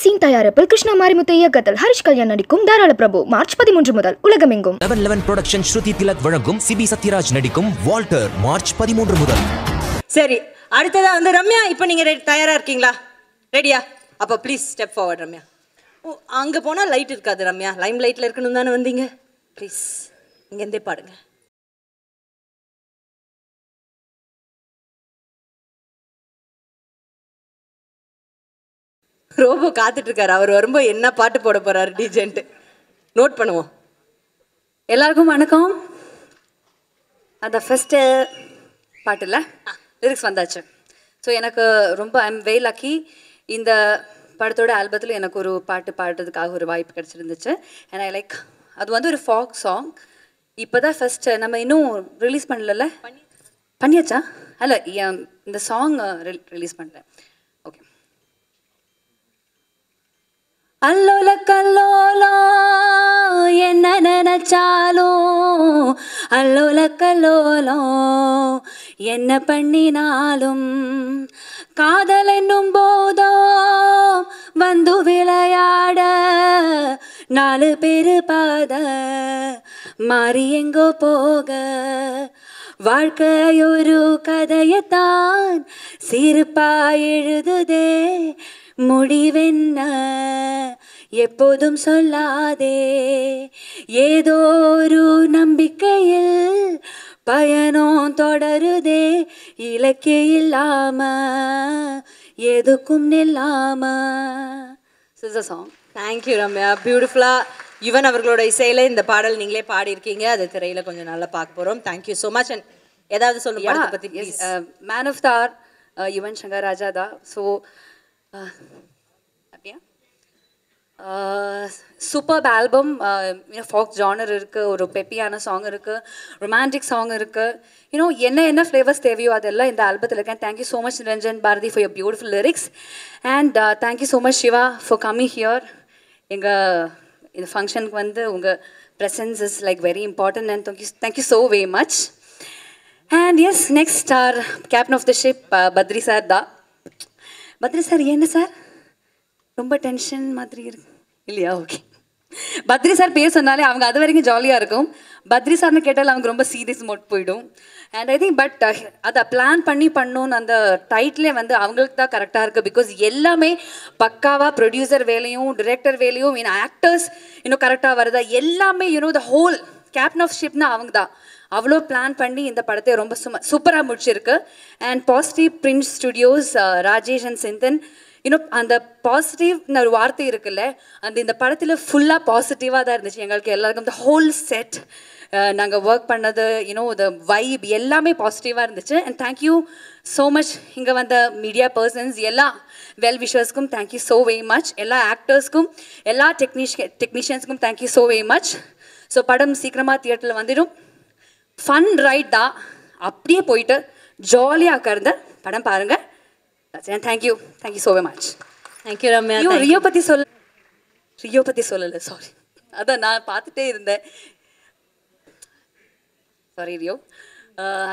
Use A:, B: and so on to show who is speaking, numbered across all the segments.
A: Scene தயாரிப்பில் கிருஷ்ணா மாரிமுத்து இயக்கத்தில் ஹரிஷ் கல்யாண் நடிக்கும் தாராள பிரபு மார்ச் 13 முதல் உலகமெங்கும்.
B: 11 புரொடக்ஷன் ஸ்ருதி திலக் வழங்கும் சிபி சத்யராஜ் நடிக்கும் வால்டர் மார்ச் 13 முதல்.
C: சரி, அடுத்ததா வந்து ரம்யா, இப்போ நீங்க தயாரா இருக்கீங்களா? ரெடியா? அப்ப ப்ளீஸ் ஸ்டெப் ஃபார்வர்ட் ரம்யா. அங்க போனா லைட் இருக்காது ரம்யா, லைம் லைட்ல இருக்கணும் தானே வந்தீங்க. ப்ளீஸ் இங்க இருந்தே பாடுங்க. ரோபோ காத்துட்டு இருக்காரு, அவர் வரும்போது என்ன பாட்டு போட போறாரு டிஜென்ட் நோட் பண்ணுவோம்.
D: எல்லாருக்கும் வணக்கம். அந்த ஃபர்ஸ்ட் பாட்டில் லிரிக்ஸ் வந்தாச்சு. ஸோ எனக்கு ரொம்ப ஐம் வெரி லக்கி. இந்த படத்தோட ஆல்பத்தில் எனக்கு ஒரு பாட்டு பாடுறதுக்காக ஒரு வாய்ப்பு கிடச்சிருந்துச்சு. அண்ட் ஐ லைக், அது வந்து ஒரு ஃபாக் சாங். இப்போ தான் ஃபஸ்ட்டு நம்ம இன்னும் ரிலீஸ் பண்ணல. பண்ணியாச்சா? அல்ல, இந்த சாங் ரிலீஸ் பண்ணல. ஓகே. அல்லோல கல்லோலோ என்ன நினைச்சாலும், அல்லோல கல்லோலோ என்ன பண்ணினாலும், காதல் என்னும் போதோ வந்து விளையாட 4 பேரு பாத மாறி எங்கோ போக, வாழ்க்கையொரு கதையத்தான் சிரிப்பா எழுதுதே, முடிவென்ன எப்போதும் சொல்லாதே, ஏதோ ஒரு நம்பிக்கையில் பயணம் தொடருதே, இலக்கிய இல்லாம எதுக்கும் நில்லாம. சாங்.
C: தேங்க்யூ ரம்யா, பியூட்டிஃபுல்லா யுவன் அவர்களோட இசையில இந்த பாடல் நீங்களே பாடியிருக்கீங்க. அது திரையில கொஞ்சம் நல்லா பார்க்க போறோம். Thank you so much. அண்ட் ஏதாவது சொல்லுங்க படத்தை பத்தி.
D: Man of the hour Yuvan Shankar Raja தான். ஸோ அப்படியா, சூப்பர் ஆல்பம். ஃபாக் ஜானர் இருக்குது, ஒரு பெப்பியான சாங் இருக்குது, ரொமான்டிக் சாங் இருக்குது. என்ன ஃப்ளேவர்ஸ் தேவையோ அதெல்லாம் இந்த ஆல்பத்தில் இருக்கேன். Thank you so much Niranjan Bharathi for your beautiful lyrics. And thank you so much Siva for coming here. இந்த ஃபங்க்ஷனுக்கு வந்து உங்கள் presence is like very important. And thank you so very much. And yes, next our captain of the ship Badri sir தான். Badri sir என்ன sir ரொம்ப tension மாதிரி இருக்கு இல்லையா? ஓகே. பத்ரி சார் பேர் சொன்னாலே அவங்க அது வரைக்கும் ஜாலியாக இருக்கும். பத்ரி சார்னு கேட்டால் அவங்க ரொம்ப சீரியஸ் மோட் போயிடும். அண்ட் ஐ திங்க் பட் அதை பிளான் பண்ணி பண்ணணுன்னு அந்த டைட்டிலே வந்து அவங்களுக்கு தான் கரெக்டாக இருக்குது. பிகாஸ் எல்லாமே பக்காவாக ப்ரொடியூசர் வேலையும் டிரெக்டர் வேலையும் ஆக்டர்ஸ் இன்னும் கரெக்டாக வருதா எல்லாமே த ஹோல் கேப்டன் ஆஃப் ஷிப்னா அவங்க தான். அவ்வளோ பிளான் பண்ணி இந்த படத்தை ரொம்ப சூப்பராக முடிச்சிருக்கு. And positive print studios, Rajesh and Chinthan, அந்த பாசிட்டிவ்னு ஒரு வார்த்தை இருக்குல்ல, அந்த இந்த படத்தில் ஃபுல்லாக பாசிட்டிவாக தான் இருந்துச்சு எங்களுக்கு எல்லாருக்கும். இந்த ஹோல் செட் நாங்கள் ஒர்க் பண்ணது, த வைப் எல்லாமே பாசிட்டிவாக இருந்துச்சு. அண்ட் தேங்க்யூ ஸோ மச் இங்கே வந்த மீடியா பர்சன்ஸ், எல்லா வெல் விஷர்ஸ்க்கும் தேங்க்யூ ஸோ வெரி மச். எல்லா ஆக்டர்ஸ்க்கும், எல்லா டெக்னீஷியன்ஸ்க்கும் thank you so very much. So படம் சீக்கிரமாக தியேட்டரில் வந்துடும். ஃபன் ரைட் தான், அப்படியே போயிட்டு ஜாலியாக உட்கார்ந்த படம் பாருங்கள். Thank you so very much.
C: Thank you Ramya.
D: Rio பற்றி சொல்லலை, சாரி. அதான் நான் பார்த்துட்டே இருந்தேன், சாரி ரியோ.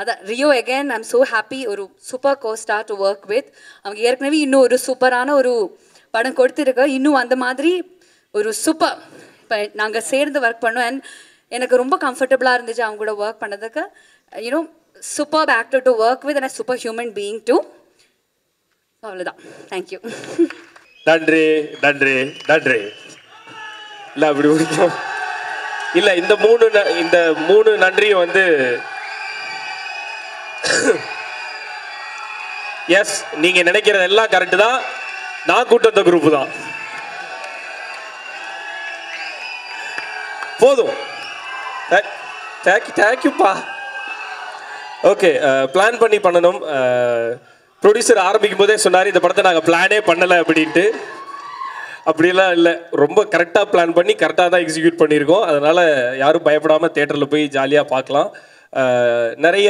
D: அதான் Rio again I'm so happy. ஒரு super costar to work with. அவங்க ஏற்கனவே இன்னும் ஒரு சூப்பரான ஒரு படம் கொடுத்துருக்க, இன்னும் அந்த மாதிரி ஒரு சூப்பர் இப்போ நாங்கள் சேர்ந்து ஒர்க் பண்ணோம். அண்ட் எனக்கு ரொம்ப கம்ஃபர்டபுளாக இருந்துச்சு அவங்க கூட ஒர்க் பண்ணதுக்கு. Super actor to work with and super human being to. அவ்வளோதான். தேங்க்யூ.
E: நன்றி நன்றி நன்றி. இல்லை அப்படி முடிக்கும் இல்லை, இந்த மூணு நன்றியும் வந்து எஸ், நீங்க நினைக்கிறது எல்லாம் கரெக்டு தான். நான் கூட்டு வந்த குரூப் தான். போதும். தேங்க்யூப்பா. ஓகே, பிளான் பண்ணி பண்ணணும். ப்ரொடியூசர் ஆரம்பிக்கும் போதே சொன்னார் இந்த படத்தை நாங்கள் பிளானே பண்ணலை அப்படின்ட்டு. அப்படிலாம் இல்லை, ரொம்ப கரெக்டாக பிளான் பண்ணி கரெக்டாக தான் எக்ஸிக்யூட் பண்ணியிருக்கோம். அதனால் யாரும் பயப்படாமல் தேட்டரில் போய் ஜாலியாக பார்க்கலாம். நிறைய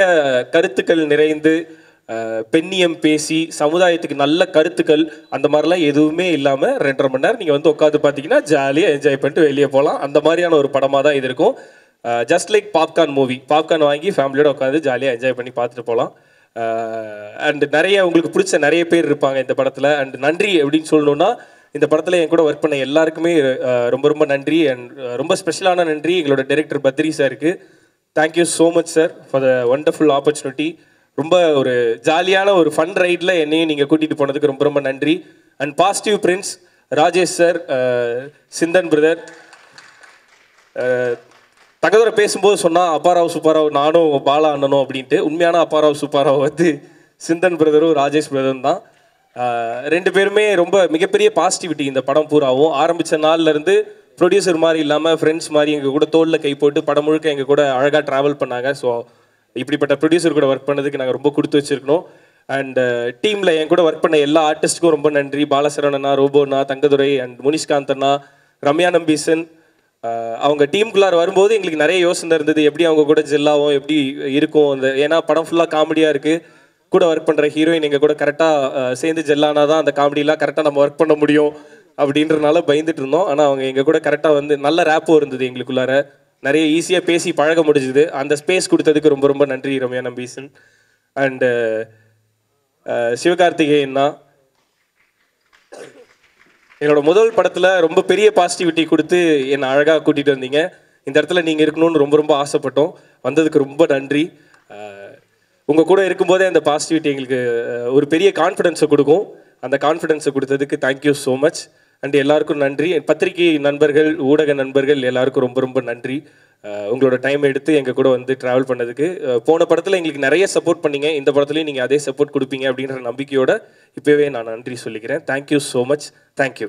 E: கருத்துக்கள் நிறைந்து, பெண்ணியம் பேசி, சமுதாயத்துக்கு நல்ல கருத்துக்கள், அந்த மாதிரிலாம் எதுவுமே இல்லாமல் 2.5 மணி நேரம் நீங்கள் வந்து உட்காந்து பார்த்தீங்கன்னா ஜாலியாக என்ஜாய் பண்ணிட்டு வெளியே போகலாம். அந்த மாதிரியான ஒரு படமாக தான் இது இருக்கும். Just like popcorn movie. Popcorn வாங்கி ஃபேமிலியோடு உட்காந்து ஜாலியாக என்ஜாய் பண்ணி பார்த்துட்டு போகலாம். அண்ட் நிறைய உங்களுக்கு பிடிச்ச நிறைய பேர் இருப்பாங்க இந்த படத்தில். அண்ட் நன்றி அப்படின்னு சொல்லணுன்னா, இந்த படத்தில் என் கூட ஒர்க் பண்ண எல்லாருக்குமே ரொம்ப ரொம்ப நன்றி. அண்ட் ரொம்ப ஸ்பெஷலான நன்றி எங்களோட டைரக்டர் பத்ரி சாருக்கு. Thank you so much sir for the wonderful opportunity. ரொம்ப ஒரு ஜாலியான ஒரு ஃபன் ரைடில் என்னையும் நீங்கள் கூட்டிகிட்டு போனதுக்கு ரொம்ப ரொம்ப நன்றி. And positive Prince Rajesh sir, Chinthan brother, தகவலை பேசும்போது சொன்னால் அப்பாராவ் சுப்பாராவ் நானும் பாலா அண்ணனும் அப்படின்ட்டு. உண்மையான அப்பாராவ் சுப்பாராவ் வந்து சிந்தன் பிரதரும் ராஜேஷ் பிரதரும் தான். ரெண்டு பேருமே ரொம்ப மிகப்பெரிய பாசிட்டிவிட்டி இந்த படம் பூராவும். ஆரம்பித்த நாள்லேருந்து ப்ரொடியூசர் மாதிரி இல்லாமல் ஃப்ரெண்ட்ஸ் மாதிரி எங்கள் கூட தோளில் கை போட்டு படம் முழுக்க எங்கள் கூட அழகாக ட்ராவல் பண்ணாங்க. ஸோ இப்படிப்பட்ட ப்ரொடியூசர் கூட ஒர்க் பண்ணதுக்கு நாங்கள் ரொம்ப கொடுத்து வச்சுருக்கணும். அண்ட் டீமில் என் கூட ஒர்க் பண்ண எல்லா ஆர்டிஸ்ட்டுக்கும் ரொம்ப நன்றி. பாலசரவணனா, ரோபோண்ணா, தங்கதுரை அண்ட் முனிஷ்காந்தண்ணா, ரம்யா நம்பீசன். அவங்க டீமுக்குள்ளார வரும்போது எங்களுக்கு நிறைய யோசனை இருந்தது, எப்படி அவங்க கூட ஜெல்லாகும், எப்படி இருக்கும் அந்த. ஏன்னா படம் ஃபுல்லாக காமெடியாக இருக்குது. கூட ஒர்க் பண்ணுற ஹீரோயின் எங்கள் கூட கரெக்டாக சேர்ந்து ஜெல்லானா தான் அந்த காமெடியெலாம் கரெக்டாக நம்ம ஒர்க் பண்ண முடியும் அப்படின்றனால பயந்துட்டு இருந்தோம். ஆனால் அவங்க எங்கள் கூட கரெக்டாக வந்து நல்ல ரேப்பும் இருந்தது எங்களுக்குள்ளார. நிறைய ஈஸியாக பேசி பழக முடிஞ்சுது. அந்த ஸ்பேஸ் கொடுத்ததுக்கு ரொம்ப ரொம்ப நன்றி ரம்யா நம்பீசன். அண்டு சிவகார்த்திகேயன்னா, என்னோட முதல் படத்தில் ரொம்ப பெரிய பாசிட்டிவிட்டி கொடுத்து என்னை அழகாக கூட்டிகிட்டு வந்தீங்க. இந்த இடத்துல நீங்கள் இருக்கணும்னு ரொம்ப ரொம்ப ஆசைப்பட்டோம். வந்ததுக்கு ரொம்ப நன்றி. உங்கள் கூட இருக்கும்போதே அந்த பாசிட்டிவிட்டி எங்களுக்கு ஒரு பெரிய கான்ஃபிடென்ஸை கொடுக்கும். அந்த கான்ஃபிடென்ஸை கொடுத்ததுக்கு தேங்க்யூ ஸோ மச். அண்ட் எல்லாருக்கும் நன்றி. பத்திரிகை நண்பர்கள், ஊடக நண்பர்கள் எல்லாருக்கும் ரொம்ப ரொம்ப நன்றி. உங்களோட டைம் எடுத்து எங்கள் கூட வந்து ட்ராவல் பண்ணதுக்கு. போன படத்தில் எங்களுக்கு நிறைய சப்போர்ட் பண்ணீங்க. இந்த படத்துலையும் நீங்கள் அதே சப்போர்ட் கொடுப்பீங்க அப்படின்ற நம்பிக்கையோட இப்போவே நான் நன்றி சொல்லிக்கிறேன். Thank you so much. தேங்க்யூ.